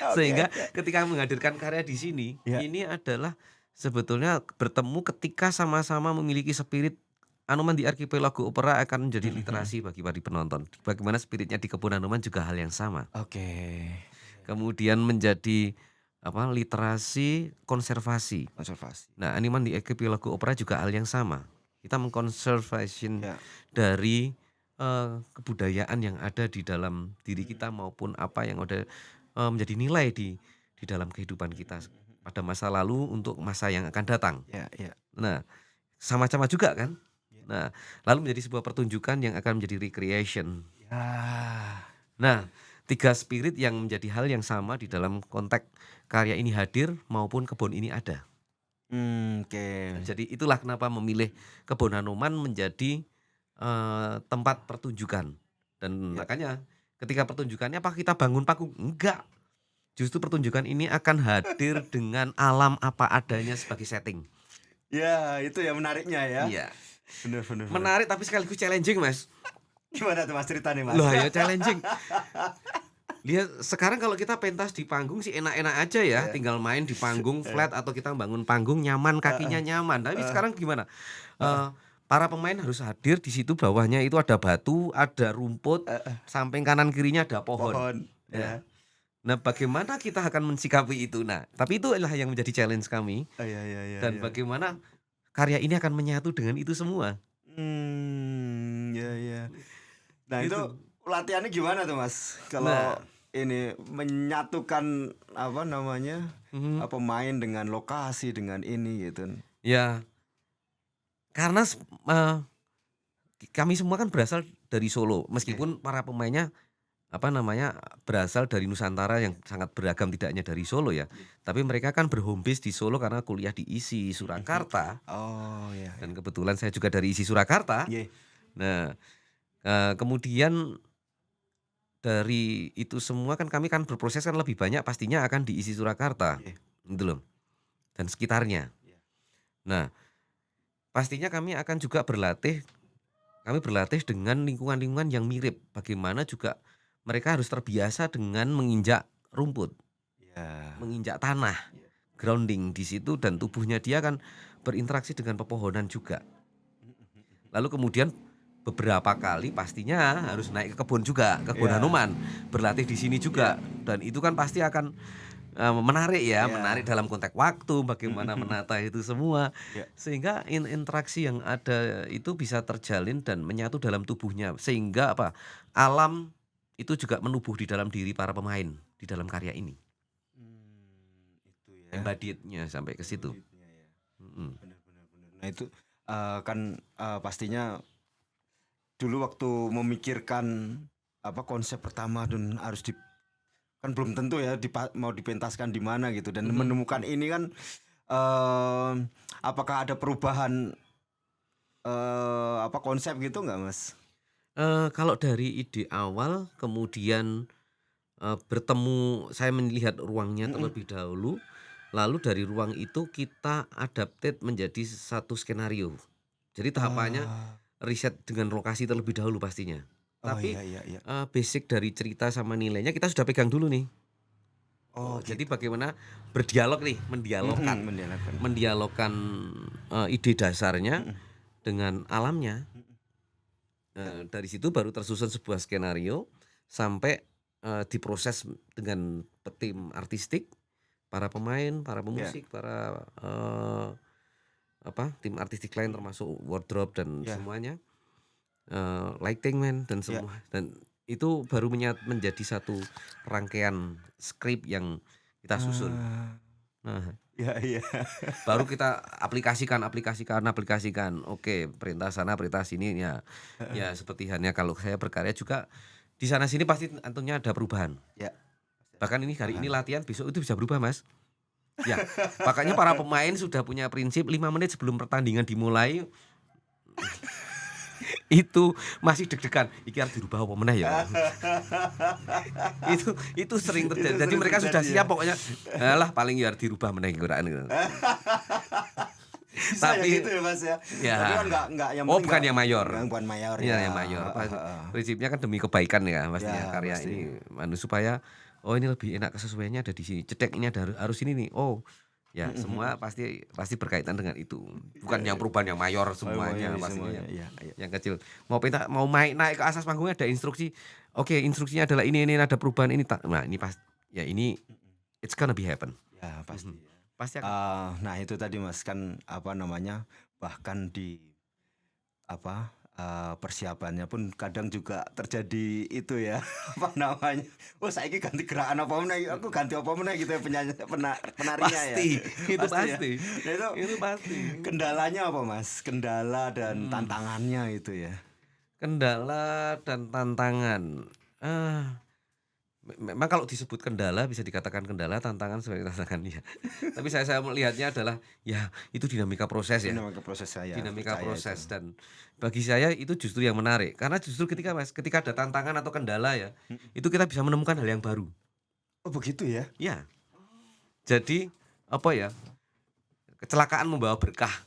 Oke, Sehingga oke. ketika menghadirkan karya di sini, Ya. ini adalah sebetulnya bertemu ketika sama-sama memiliki spirit Anoman di Archipelago Opera akan menjadi literasi bagi para penonton. Bagaimana spiritnya di Kebun Anoman juga hal yang sama. Oke. Kemudian menjadi apa literasi konservasi. Konservasi. Nah, Anoman di Archipelago Opera juga hal yang sama. Kita mengkonservasi Ya. dari kebudayaan yang ada di dalam diri kita maupun apa yang ada menjadi nilai di dalam kehidupan kita pada masa lalu untuk masa yang akan datang. Ya, ya. Nah, sama-sama juga kan? Ya. Nah, lalu menjadi sebuah pertunjukan yang akan menjadi recreation. Ya. Nah, tiga spirit yang menjadi hal yang sama di dalam konteks karya ini hadir maupun kebun ini ada. Oke. Jadi itulah kenapa memilih Kebun Anoman menjadi tempat pertunjukan. Dan Ya. makanya ketika pertunjukannya apa kita bangun panggung? Enggak. Justru pertunjukan ini akan hadir dengan alam apa adanya sebagai setting. Ya, itu ya menariknya ya. Iya. Bener, bener, bener. Menarik tapi sekaligus challenging, Mas. Gimana tuh Mas ceritanya Mas? Lah ya challenging. Lihat sekarang kalau kita pentas di panggung sih enak-enak aja ya, Ya. tinggal main di panggung flat atau kita bangun panggung nyaman, kakinya nyaman. Tapi sekarang gimana? Eh, para pemain harus hadir di situ bawahnya itu ada batu, ada rumput, samping kanan kirinya ada pohon. Pohon. Ya. Ya. Nah, bagaimana kita akan mensikapi itu? Nah, tapi itulah yang menjadi challenge kami Oh, ya, ya, ya, dan ya. bagaimana karya ini akan menyatu dengan itu semua. Ya, ya. Nah, itu Gitu. latihannya gimana tuh Mas? Kalau Nah, ini menyatukan apa namanya? mhm, Pemain dengan lokasi dengan ini gitu. ya karena kami semua kan berasal dari Solo, Oke. meskipun para pemainnya apa namanya berasal dari Nusantara yang sangat beragam tidak hanya dari Solo ya. Tapi mereka kan berhome base di Solo karena kuliah di ISI Surakarta Oh, ya, dan ya. kebetulan saya juga dari ISI Surakarta. Iya. Nah, kemudian dari itu semua kan kami kan berproses kan lebih banyak pastinya akan di ISI Surakarta, Iya. gitu loh, dan sekitarnya. Iya. Nah, pastinya kami berlatih dengan lingkungan-lingkungan yang mirip. Bagaimana juga mereka harus terbiasa dengan menginjak rumput, Iya. menginjak tanah, Iya. grounding di situ dan tubuhnya dia kan berinteraksi dengan pepohonan juga. Lalu kemudian beberapa kali pastinya harus naik ke kebun juga, ke kebun Iya. Hanuman, berlatih di sini juga dan itu kan pasti akan menarik ya, menarik Iya. dalam konteks waktu, bagaimana menata itu semua, Iya. sehingga interaksi yang ada itu bisa terjalin dan menyatu dalam tubuhnya, sehingga apa, alam itu juga menubuh di dalam diri para pemain, di dalam karya ini, Itu ya. embodied-nya sampai ke situ. Embodiednya ya. Mhm. Benar, benar, benar. Nah, itu kan pastinya dulu waktu memikirkan apa konsep pertama dan harus di kan belum tentu ya mau dipentaskan di mana gitu dan Mhm. menemukan ini kan apakah ada perubahan apa konsep gitu nggak Mas? Kalau dari ide awal kemudian, bertemu saya melihat ruangnya Mm-mm. terlebih dahulu, lalu dari ruang itu kita adapted menjadi satu skenario. Jadi tahapannya Ah, riset dengan lokasi terlebih dahulu pastinya. oh Tapi, iya, iya, iya. basic dari cerita sama nilainya kita sudah pegang dulu nih. Oh, Jadi gitu. bagaimana berdialog nih, Mendialogkan. mendialogkan ide dasarnya Mhm, dengan alamnya. mhm. Ya, Dari situ baru tersusun sebuah skenario sampai diproses dengan tim artistik, para pemain, para ya, pemusik, para tim artistik lain mhm, termasuk wardrobe dan ya, semuanya, lighting man dan ya. semua, dan itu baru menjadi satu rangkaian skrip yang kita susun. Ah, Nah, iya iya. baru kita aplikasikan. Oke, perintah sana, perintah sini, ya. Heeh, Ya seperti halnya kalau saya berkarya juga di sana sini pasti tentunya ada perubahan. ya, pasti ada Bahkan ini hari ini perubahan. latihan, besok itu bisa berubah, Mas. Ya, makanya para pemain sudah punya prinsip 5 menit sebelum pertandingan dimulai itu masih deg-degan, "Iki arep dirubah apa meneh ya?" Itu sering Itu terjadi. Jadi sering mereka sudah terjadi ya? siap pokoknya, "Alah paling ya arep dirubah meneh iki ora." Bisa ya Tapi gitu ya, Mas, ya? Tapi ya, kan nggak yang oh penting bukan nggak yang mayor. yang bukan mayor Iya ya, yang mayor, heeh heeh. prinsipnya kan demi kebaikan ya pastinya Ya, karya pasti. ini supaya, oh ini lebih enak kesesuaiannya ada di sini, cetek ini ada harus ini nih, oh ya Mhm semua mhm. pasti pasti berkaitan dengan itu. Iya Bukan yang iya. perubahan yang mayor Oh, mayor semuanya, pastinya semuanya, iya iya. yang kecil. Mau naik ke atas panggungnya ada instruksi, oke instruksinya adalah ini ada perubahan ini nah ini ya ini Mhm. it's gonna be happen. Ya, pasti Mhm. ya. Pasti akan. Nah itu tadi, Mas, kan apa namanya, bahkan di apa, persiapannya pun kadang juga terjadi itu ya, apa namanya, "Oh saiki ganti gerakan apa meneh, aku ganti apa meneh," gitu ya penyanyi penarinya ya. Pasti, itu Pasti ya. pasti, Nah itu itu pasti. kendalanya apa, Mas? Kendala dan Mhm. tantangannya itu ya? Kendala dan tantangan, ah, memang kalau disebut kendala bisa dikatakan kendala, tantangan sebagai tantangan ya. Tapi saya melihatnya adalah, ya itu dinamika proses Itu ya, namanya proses saya, dinamika percaya itu. proses dan bagi saya itu justru yang menarik. Karena justru ketika ada tantangan atau kendala ya, Mhm. itu kita bisa menemukan hal yang baru. Oh begitu ya? Ya, jadi apa ya, kecelakaan membawa berkah.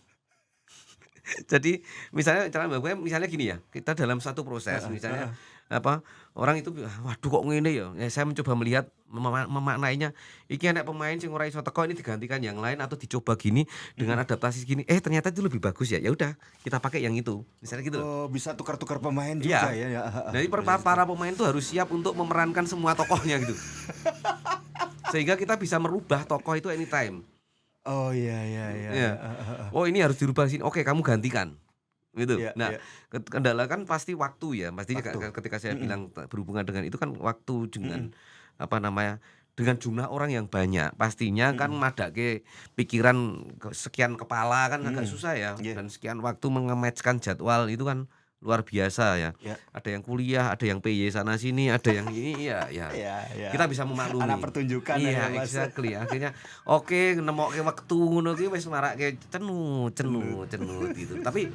Jadi misalnya gini ya, kita dalam satu proses Heeh misalnya heeh. orang itu "Waduh kok ngene ya?" Ya saya mencoba melihat memaknainya, iki enek pemain sing ora iso teko ini digantikan yang lain atau dicoba gini dengan Mhm. adaptasi gini, ternyata itu lebih bagus ya, ya udah kita pakai yang itu, misalnya gitu loh. Oh bisa tukar-tukar pemain juga Iya, ya? Ya, heeh, jadi bisa tukar. para pemain tuh harus siap untuk memerankan semua tokohnya gitu, sehingga kita bisa merubah tokoh itu anytime, Oh iya iya iya iya, iya. heeh heeh. Oh ini harus dirubah sini, oke kamu gantikan. Gitu. Iya Nah, iya. kendala kan pasti waktu ya, pastinya Waktu. ketika saya Mhm bilang berhubungan dengan itu kan waktu mhm dengan, apa namanya, dengan jumlah orang yang banyak, pastinya kan mhm madake pikiran sekian kepala kan agak mhm. susah ya, Iya dan sekian waktu menge-match-kan jadwal itu kan luar biasa ya. iya. Ada yang kuliah, ada yang PY sana sini, ada yang ini, ya ya Iya iya. kita bisa Anak memaklumi. pertunjukan ya, Iya, Mas. exactly. Akhirnya oke nemokke wektu ngono ki wis marake cenut Gendut. cenut cenut gitu. Tapi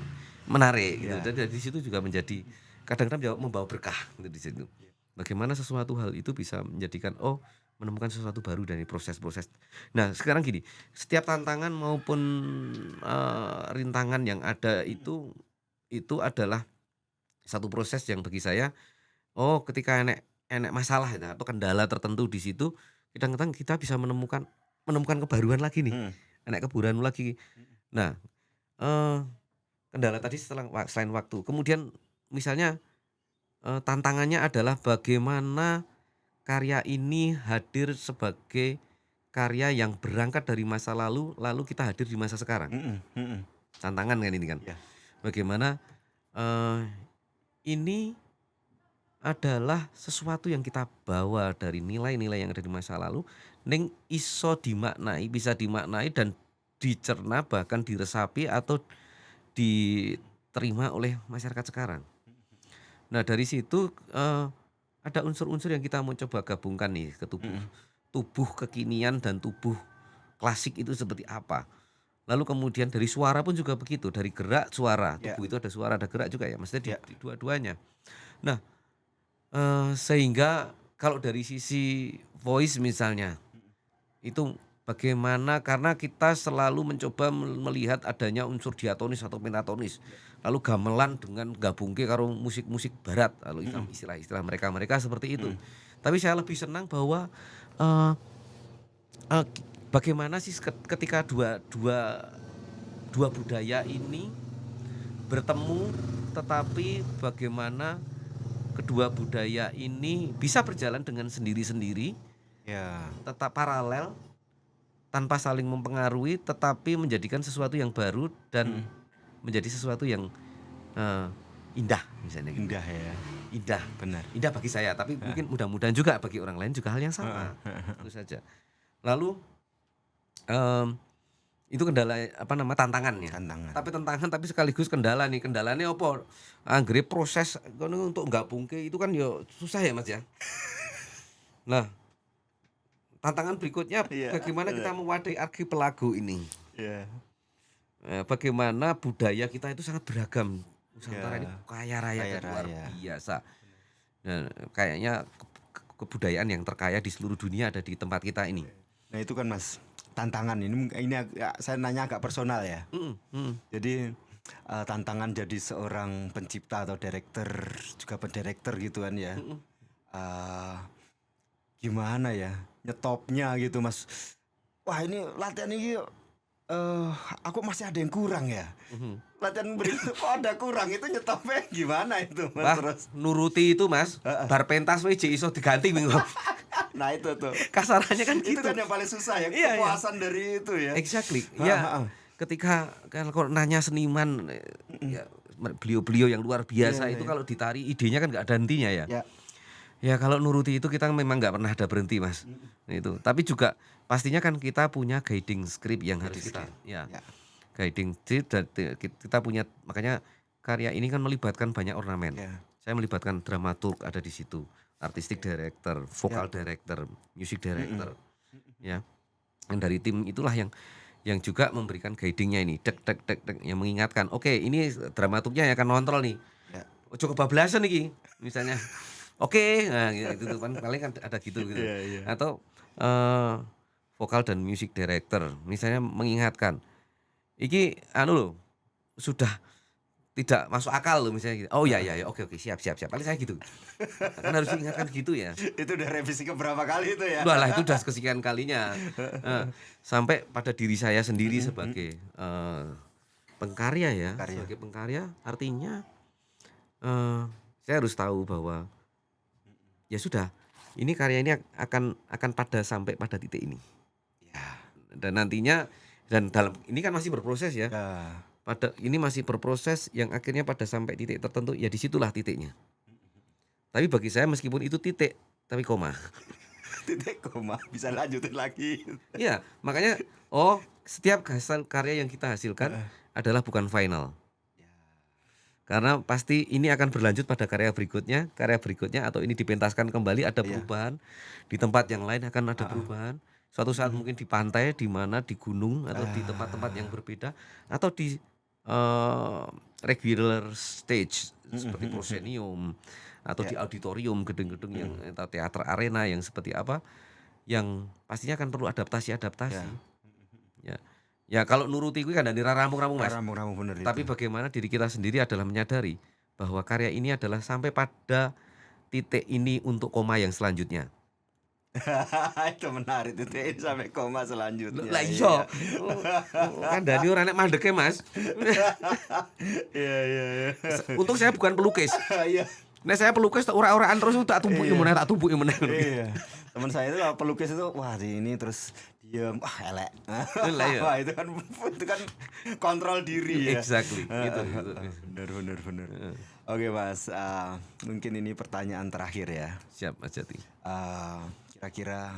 menarik gitu. Dan Iya. dari situ juga menjadi kadang-kadang membawa berkah gitu di situ. Iya. Bagaimana sesuatu hal itu bisa menjadikan, oh menemukan sesuatu baru dari proses-proses. Nah, sekarang gini, setiap tantangan maupun, rintangan yang ada Mhm itu adalah satu proses yang bagi saya, oh ketika enek enek masalah ya atau kendala tertentu di situ, kadang-kadang kita bisa menemukan kebaruan lagi nih, mhm enek kebaruan lagi. mhm. Nah, eee, kendala tadi selain waktu, kemudian misalnya, tantangannya adalah bagaimana karya ini hadir sebagai karya yang berangkat dari masa lalu, lalu kita hadir di masa sekarang. Mhm mhm. Tantangan kan ini kan. Iya. Bagaimana, eee, ini adalah sesuatu yang kita bawa dari nilai-nilai yang ada di masa lalu, ning iso dimaknai, bisa dimaknai dan dicerna bahkan diresapi atau diterima oleh masyarakat sekarang. Nah dari situ, ada unsur-unsur yang kita mau coba gabungkan nih ke tubuh. Mhm Tubuh kekinian dan tubuh klasik itu seperti apa. Lalu kemudian dari suara pun juga begitu, dari gerak suara, iya tubuh itu ada suara, ada gerak juga ya, maksudnya iya. di dua-duanya. Nah, sehingga kalau dari sisi voice misalnya, Mhm itu bagaimana karena kita selalu mencoba melihat adanya unsur diatonis atau pentatonis, iya. lalu gamelan dengan gabungke karo musik-musik barat, lalu Mhm istilah-istilah mereka-mereka seperti itu. mhm Tapi saya lebih senang bahwa, eee eee, bagaimana sih ketika dua dua dua budaya ini bertemu, tetapi bagaimana kedua budaya ini bisa berjalan dengan sendiri-sendiri, Ya, tetap paralel, tanpa saling mempengaruhi, tetapi menjadikan sesuatu yang baru dan mhm, menjadi sesuatu yang, eee, indah misalnya gitu. indah ya, Indah benar. indah bagi saya, tapi Heeh, mungkin mudah-mudahan juga bagi orang lain juga hal yang heeh, sama, heeh, itu saja. Lalu, mmm, itu kendala apa nama, tantangannya. tantangan. Tapi sekaligus kendala nih, kendalane apa? Anggere proses kono untuk nggabungke itu kan ya susah ya, Mas, ya. Nah, tantangan berikutnya Iya, bagaimana kita benar. mewadahi archipelago ini. Iya, Bagaimana budaya kita itu sangat beragam. Nusantara ini iya, kaya raya kaya dan luar raya. biasa. Dan kayaknya kebudayaan yang terkaya di seluruh dunia ada di tempat kita ini. Nah itu kan Mas, tantangan ini saya nanya agak personal ya. Mhm mhm Jadi tantangan jadi seorang pencipta atau director juga pendirektor gitu kan ya. mhm Eh, Gimana ya nyetopnya gitu Mas. Wah ini latihan ini aku masih ada yang kurang ya. mhm. Latihan berikut kok ada kurang itu nyetopnya gimana itu Mas Wah, terus. nuruti itu, Mas, bar pentas we jek iso diganti minggu. Nah itu tuh. Kasarannya kan Itu gitu. kan yang paling susah ya Iya iya, kepuasan dari itu ya. exactly. Heeh, Ya, heeh. ketika kalau nanya seniman, Mm-mm. ya beliau-beliau yang luar Iya biasa itu iya. kalau ditari idenya kan nggak ada hentinya ya. Ya. Ya kalau nuruti itu kita memang nggak pernah ada berhenti, Mas. Mm-mm. Itu. Tapi juga pastinya kan kita punya guiding script yang harus Garis kita script. ya, Ya. guiding script dan kita punya makanya karya ini kan melibatkan banyak ornamen. Ya. Saya melibatkan dramaturg ada di situ, artistic director, Ya. vocal director, music Mm-mm. director, ya. Dan dari tim itulah yang juga memberikan guidingnya ini, dek dek dek dek, yang mengingatkan, oke ini dramaturgnya yang akan ngontrol nih. Ya. Ojo kebablasan iki, misalnya. Oke, nah ya itu tuh kan paling kan ada gitu. Iya iya. Atau vokal dan music director misalnya mengingatkan, iki anu loh, sudah tidak masuk akal loh misalnya gitu. Oh ya ya ya, oke oke, siap siap siap. Paling saya gitu. Kan harus diingatkan gitu ya. Itu udah revisi ke berapa kali itu ya? Udah lah itu udah kesekian kalinya. Sampai pada diri saya sendiri Mm-mm, mm-mm. sebagai pengkarya ya, Karya. sebagai pengkarya artinya saya harus tahu bahwa ya sudah, ini karya ini akan pada sampai pada titik ini. Ya. Dan nantinya dan dalam ini kan masih berproses ya. Ya. Pada ini masih berproses yang akhirnya pada sampai titik tertentu ya disitulah titiknya. Tapi bagi saya meskipun itu titik tapi koma. Titik koma bisa lanjutin lagi. Iya, makanya setiap hasil karya yang kita hasilkan Heeh. adalah bukan final. Ya. Karena pasti ini akan berlanjut pada karya berikutnya atau ini dipentaskan kembali ada Iya. perubahan. Di tempat yang lain akan ada Heeh. perubahan. Suatu saat Mhm. mungkin di pantai, di mana, di gunung atau di tempat-tempat yang Ah. berbeda atau di regular stage Mhm, seperti mhm, mhm. proscenium atau Ya. di auditorium gedung-gedung yang Mhm. atau teater arena yang seperti apa yang pastinya akan perlu adaptasi-adaptasi. Ya. Ya. Ya kalau nuruti kuwi kandhane ra rampung-rampung, Mas. Ramu-ramu bener Tapi itu. bagaimana diri kita sendiri adalah menyadari bahwa karya ini adalah sampai pada titik ini untuk koma yang selanjutnya. Itu menarik itu ini sampai koma Lho, selanjutnya. lah Iya. iya. Kandhane ora nek mandeke, Mas. Iya iya iya. Untung saya bukan pelukis. Iya. Nek saya pelukis ora-oraan terus tak tumpuki Iya. meneh, tak tumpuki meneh. Iya. Teman saya itu kalau pelukis itu wah ini terus diem wah elek. Lah iya. Wah itu kan kontrol diri ya. Exactly, gitu. Bener bener bener. Heeh. Oke Mas, mungkin ini pertanyaan terakhir ya. Siap, Mas Jati. Kira-kira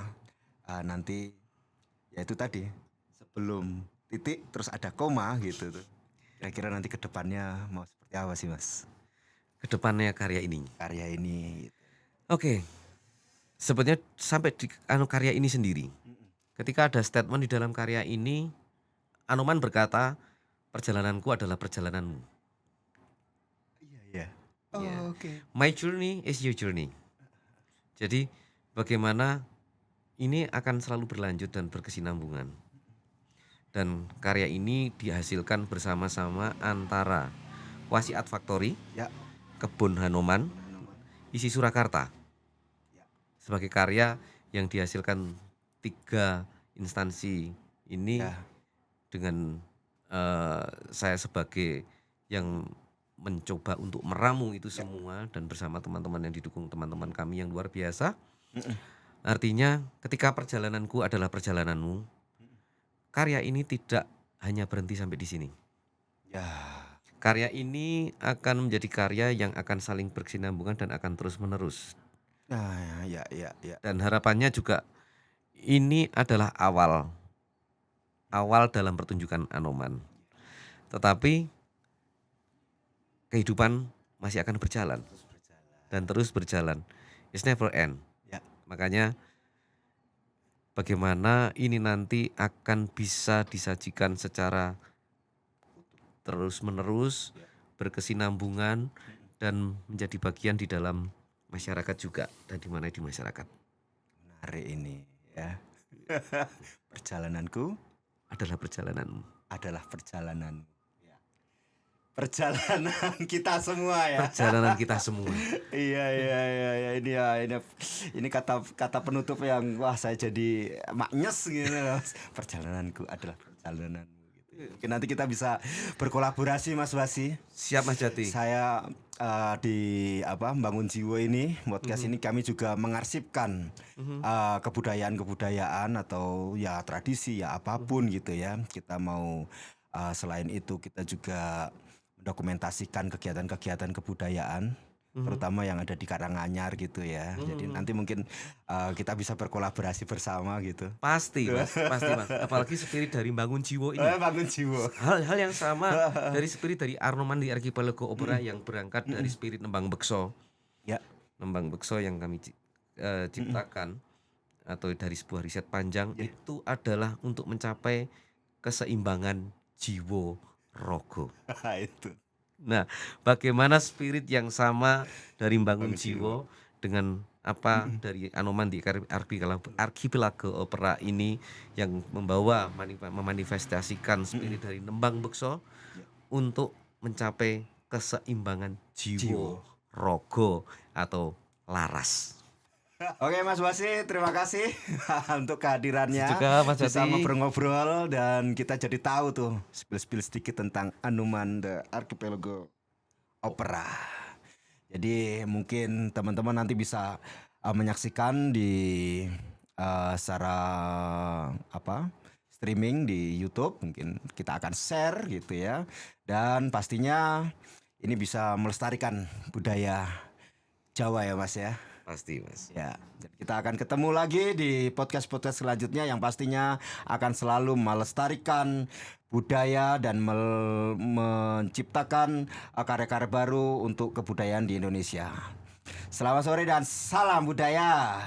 nanti ya itu tadi sebelum titik terus ada koma gitu tuh. Kira-kira nanti ke depannya mau seperti apa sih Mas Kedepannya karya ini. karya ini? Gitu. Oke, sebenarnya sampai di karya ini sendiri. Ketika ada statement di dalam karya ini, Anoman berkata, perjalananku adalah perjalananmu. Iya iya. Iya. Oke. My journey is your journey. Jadi bagaimana ini akan selalu berlanjut dan berkesinambungan. Dan karya ini dihasilkan bersama-sama antara Wasiat Factory, Ya. Kebun Hanoman, Isi Surakarta. Ya. Sebagai karya yang dihasilkan 3 instansi ini Ya. dengan saya sebagai yang mencoba untuk meramu itu semua dan bersama teman-teman yang didukung teman-teman kami yang luar biasa. Mm-mm. Artinya ketika perjalananku adalah perjalananmu, karya ini tidak hanya berhenti sampai di sini. Ya. Karya ini akan menjadi karya yang akan saling berkesinambungan dan akan terus menerus. Nah, ya. Dan harapannya juga ini adalah awal dalam pertunjukan Anoman. Tetapi kehidupan masih akan berjalan dan terus berjalan. It's never end. Ya. Makanya bagaimana ini nanti akan bisa disajikan secara terus-menerus, berkesinambungan dan menjadi bagian di dalam masyarakat juga dan di mana di masyarakat. Menarik ini ya. Perjalananku Adalah perjalananmu. adalah perjalanan. Ya. Perjalanan kita semua ya. Perjalanan kita semua. Iya ini kata penutup yang wah saya jadi maknyes gitu loh. Perjalananku adalah perjalananmu gitu. Mungkin nanti kita bisa berkolaborasi Mas Wasi. Siap Mas Jati. Saya di Membangun Jiwa ini podcast ini kami juga mengarsipkan kebudayaan atau ya tradisi ya apapun gitu ya. Kita mau selain itu kita juga mendokumentasikan kegiatan-kegiatan kebudayaan terutama yang ada di Karanganyar gitu ya. Jadi nanti mungkin kita bisa berkolaborasi bersama gitu. Pasti Mas. Apalagi spirit dari Bangun Jiwo ini. Bangun Jiwa. Hal yang sama dari spirit dari Anoman di Archipelago Opera yang berangkat dari spirit Nembang Bekso. Ya. Nembang Bekso yang kami ciptakan atau dari sebuah riset panjang itu adalah untuk mencapai keseimbangan jiwa rogo. Itu. Nah, bagaimana spirit yang sama dari Bangun Jiwo dengan apa dari Anoman di Archipelago Opera ini yang membawa memanifestasikan spirit dari Nembang Bekso untuk mencapai keseimbangan jiwa rogo atau laras. Oke Mas Wasi, terima kasih untuk kehadirannya. Juga Mas Bisa Jati. ngobrol-ngobrol dan kita jadi tahu tuh spill sedikit tentang Anoman the Archipelago Opera. Jadi mungkin teman-teman nanti bisa menyaksikan di secara streaming di YouTube. Mungkin kita akan share gitu ya. Dan pastinya ini bisa melestarikan budaya Jawa ya Mas ya. Pasti Mas. Ya, kita akan ketemu lagi di podcast-podcast selanjutnya yang pastinya akan selalu melestarikan budaya dan menciptakan karya-karya baru untuk kebudayaan di Indonesia. Selamat sore dan salam budaya.